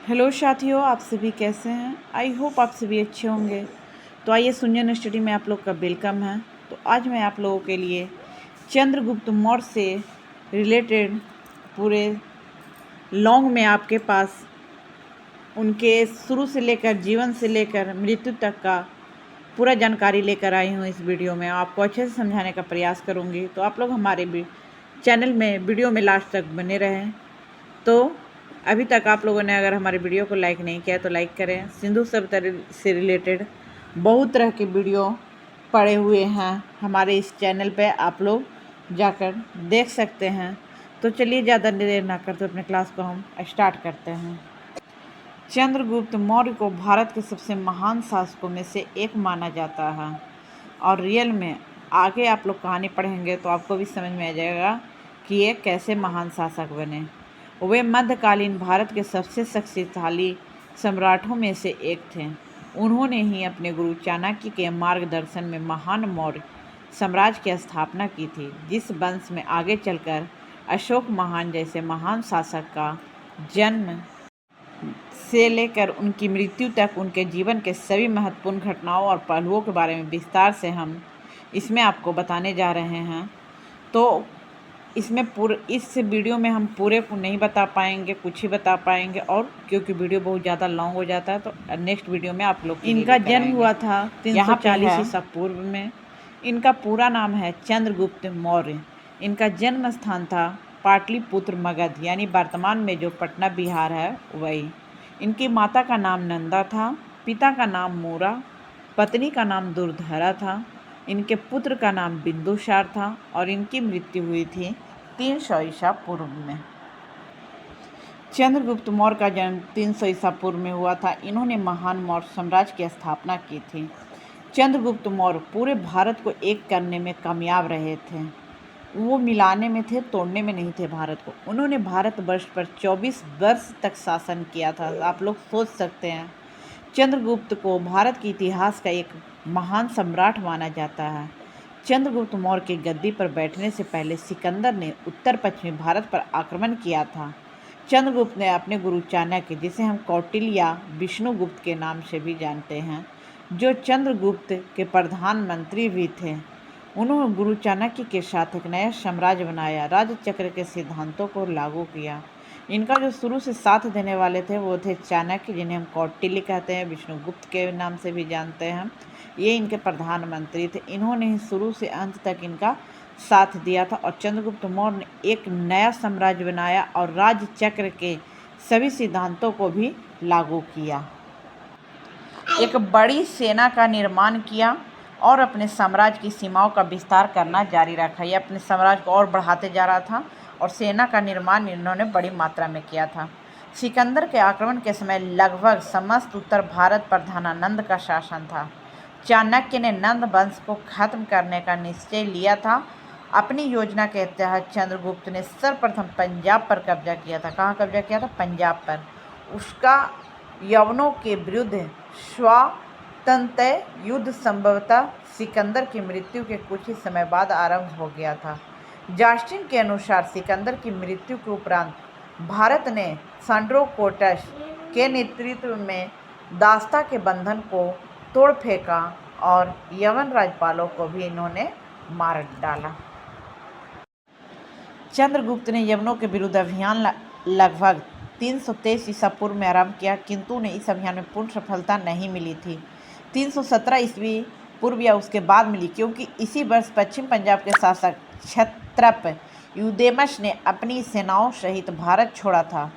Hello साथियों, आप सभी कैसे हैं। आई होप आप सभी अच्छे होंगे। तो आइए सुनजन स्टडी में आप लोग का वेलकम है। तो आज मैं आप लोगों के लिए चंद्रगुप्त मौर्य से रिलेटेड पूरे लॉन्ग में आपके पास उनके शुरू से लेकर जीवन से लेकर मृत्यु तक का पूरा जानकारी लेकर आई हूँ। इस वीडियो में आपको अच्छे से समझाने का प्रयास करूँगी। तो आप लोग हमारे भी चैनल में वीडियो में लास्ट तक बने रहें। तो अभी तक आप लोगों ने अगर हमारे वीडियो को लाइक नहीं किया तो लाइक करें। सिंधु सभ्यता से रिलेटेड बहुत तरह के वीडियो पड़े हुए हैं हमारे इस चैनल पे, आप लोग जाकर देख सकते हैं। तो चलिए ज़्यादा देर ना करते अपने क्लास को हम स्टार्ट करते हैं। चंद्रगुप्त मौर्य को भारत के सबसे महान शासकों में से एक माना जाता है और रियल में आगे आप लोग कहानी पढ़ेंगे तो आपको भी समझ में आ जाएगा कि ये कैसे महान शासक बने। वे मध्यकालीन भारत के सबसे शक्तिशाली सम्राटों में से एक थे। उन्होंने ही अपने गुरु चाणक्य के मार्गदर्शन में महान मौर्य साम्राज्य की स्थापना की थी, जिस वंश में आगे चलकर अशोक महान जैसे महान शासक का जन्म से लेकर उनकी मृत्यु तक उनके जीवन के सभी महत्वपूर्ण घटनाओं और पहलुओं के बारे में विस्तार से हम इसमें आपको बताने जा रहे हैं। तो इस वीडियो में हम पूरे को नहीं बता पाएंगे, कुछ ही बता पाएंगे, और क्योंकि वीडियो बहुत ज़्यादा लॉन्ग हो जाता है तो नेक्स्ट वीडियो में आप लोग इनका जन्म हुआ था 340 ईसा पूर्व में। इनका पूरा नाम है चंद्रगुप्त मौर्य। इनका जन्म स्थान था पाटलिपुत्र मगध, यानी वर्तमान में जो पटना बिहार है वही। इनकी माता का नाम नंदा था, पिता का नाम मूरा, पत्नी का नाम दुर्धरा था। इनके पुत्र का नाम बिंदुसार था और इनकी मृत्यु हुई थी 300 ईसा पूर्व में। चंद्रगुप्त मौर्य का जन्म 300 ईसा पूर्व में हुआ था। इन्होंने महान मौर्य साम्राज्य की स्थापना की थी। चंद्रगुप्त मौर्य पूरे भारत को एक करने में कामयाब रहे थे। वो मिलाने में थे, तोड़ने में नहीं थे भारत को। उन्होंने भारतवर्ष पर 24 वर्ष तक शासन किया था। आप लोग सोच सकते हैं, चंद्रगुप्त को भारत के इतिहास का एक महान सम्राट माना जाता है। चंद्रगुप्त मौर्य के गद्दी पर बैठने से पहले सिकंदर ने उत्तर पश्चिमी भारत पर आक्रमण किया था। चंद्रगुप्त ने अपने गुरु चाणक्य, जिसे हम कौटिल्य या विष्णुगुप्त के नाम से भी जानते हैं, जो चंद्रगुप्त के प्रधानमंत्री भी थे, उन्होंने गुरु चाणक्य के साथ एक नया साम्राज्य बनाया, राजचक्र के सिद्धांतों को लागू किया। इनका जो शुरू से साथ देने वाले थे वो थे चाणक्य, जिन्हें हम कौटिल्य कहते हैं, विष्णुगुप्त के नाम से भी जानते हैं। ये इनके प्रधानमंत्री थे। इन्होंने ही शुरू से अंत तक इनका साथ दिया था और चंद्रगुप्त मौर्य ने एक नया साम्राज्य बनाया और राजचक्र के सभी सिद्धांतों को भी लागू किया। एक बड़ी सेना का निर्माण किया और अपने साम्राज्य की सीमाओं का विस्तार करना जारी रखा। ये अपने साम्राज्य को और बढ़ाते जा रहा था और सेना का निर्माण इन्होंने बड़ी मात्रा में किया था। सिकंदर के आक्रमण के समय लगभग समस्त उत्तर भारत पर धनानंद का शासन था। चाणक्य ने नंद वंश को खत्म करने का निश्चय लिया था। अपनी योजना के तहत चंद्रगुप्त ने सर्वप्रथम पंजाब पर कब्जा किया था। कहाँ कब्जा किया था? पंजाब पर। उसका यवनों के विरुद्ध स्वातंत्र्य युद्ध संभवतः सिकंदर की मृत्यु के कुछ ही समय बाद आरंभ हो गया था। जस्टिन के अनुसार सिकंदर की मृत्यु के उपरांत भारत ने सांड्रोकोटस के नेतृत्व में दास्ता के बंधन को तोड़ फेंका और यवन राज्यपालों को भी इन्होंने मार डाला। चंद्रगुप्त ने यवनों के विरुद्ध अभियान लगभग 323 ईसा पूर्व में आरंभ किया, किंतु उन्हें इस अभियान में पूर्ण सफलता नहीं मिली थी। 317 ईस्वी पूर्व या उसके बाद मिली, क्योंकि इसी वर्ष पश्चिम पंजाब के शासक क्षत्रप युदेमस ने अपनी सेनाओं सहित भारत छोड़ा था।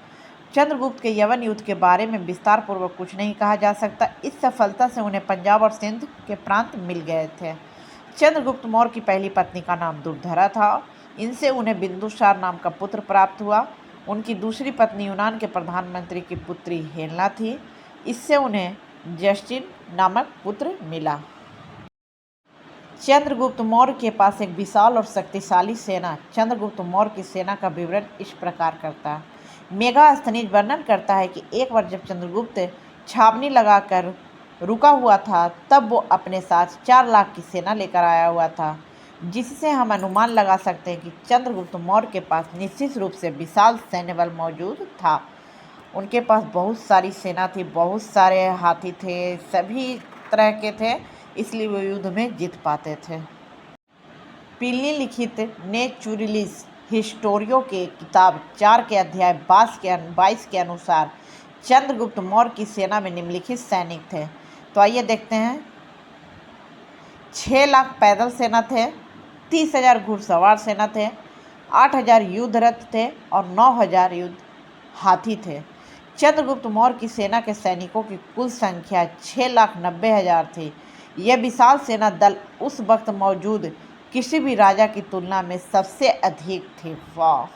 चंद्रगुप्त के यवन युद्ध के बारे में विस्तार पूर्वक कुछ नहीं कहा जा सकता। इस सफलता से उन्हें पंजाब और सिंध के प्रांत मिल गए थे। चंद्रगुप्त मौर्य की पहली पत्नी का नाम दुर्धरा था। इनसे उन्हें बिंदुसार नाम का पुत्र प्राप्त हुआ। उनकी दूसरी पत्नी यूनान के प्रधानमंत्री की पुत्री हेलेना थी। इससे उन्हें जस्टिन नामक पुत्र मिला। चंद्रगुप्त मौर्य के पास एक विशाल और शक्तिशाली सेना। चंद्रगुप्त मौर्य की सेना का विवरण इस प्रकार करता है। मेगास्थनीज वर्णन करता है कि एक बार जब चंद्रगुप्त छावनी लगाकर रुका हुआ था, तब वो अपने साथ 4 लाख की सेना लेकर आया हुआ था, जिससे हम अनुमान लगा सकते हैं कि चंद्रगुप्त मौर्य के पास निश्चित रूप से विशाल सैन्य बल मौजूद था। उनके पास बहुत सारी सेना थी, बहुत सारे हाथी थे, सभी तरह के थे, इसलिए वो युद्ध में जीत पाते थे। प्लिनी लिखित नेचुरलिस हिस्टोरियो के किताब 4 के अध्याय 22 के अनुसार चंद्रगुप्त मौर्य की सेना में निम्नलिखित सैनिक थे। तो आइए देखते हैं। 6 लाख पैदल सेना थे, 30,000 घुड़सवार सेना थे, 8,000 युद्ध रथ थे और 9,000 युद्ध हाथी थे। चंद्रगुप्त मौर्य की सेना के सैनिकों की कुल संख्या 6,90,000 थी। यह विशाल सेना दल उस वक्त मौजूद किसी भी राजा की तुलना में सबसे अधिक थी। वाह!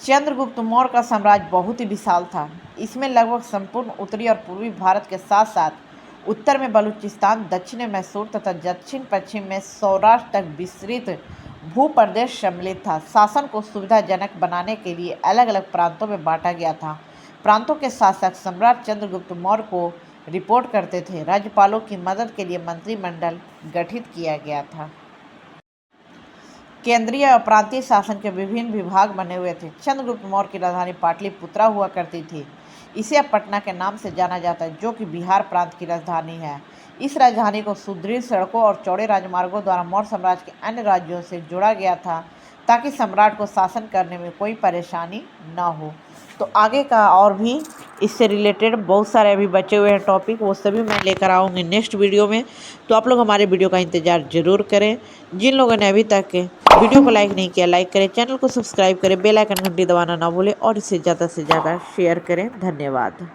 चंद्रगुप्त मौर्य का साम्राज्य बहुत ही विशाल था। इसमें लगभग संपूर्ण उत्तरी और पूर्वी भारत के साथ साथ उत्तर में बलूचिस्तान, दक्षिण में मैसूर तथा दक्षिण पश्चिम में सौराष्ट्र तक विस्तृत भूप्रदेश सम्मिलित था। शासन को सुविधाजनक बनाने के लिए अलग अलग प्रांतों में बांटा गया था। प्रांतों के शासक सम्राट चंद्रगुप्त मौर्य को रिपोर्ट करते थे। राज्यपालों की मदद के लिए मंत्रिमंडल गठित किया गया था। केंद्रीय और प्रांतीय शासन के विभिन्न विभाग बने हुए थे। चंद्रगुप्त मौर्य की राजधानी पाटलिपुत्रा हुआ करती थी। इसे अब पटना के नाम से जाना जाता है, जो कि बिहार प्रांत की राजधानी है। इस राजधानी को सुदृढ़ सड़कों और चौड़े राजमार्गों द्वारा मौर्य साम्राज्य के अन्य राज्यों से जोड़ा गया था, ताकि सम्राट को शासन करने में कोई परेशानी न हो। तो आगे का और भी इससे रिलेटेड बहुत सारे अभी बचे हुए हैं टॉपिक, वो सभी मैं लेकर आऊँगी नेक्स्ट वीडियो में। तो आप लोग हमारे वीडियो का इंतज़ार ज़रूर करें। जिन लोगों ने अभी तक वीडियो को लाइक नहीं किया, लाइक करें, चैनल को सब्सक्राइब करें, बेल आइकन घंटी दबाना ना भूलें और इसे ज़्यादा से ज़्यादा शेयर करें। धन्यवाद।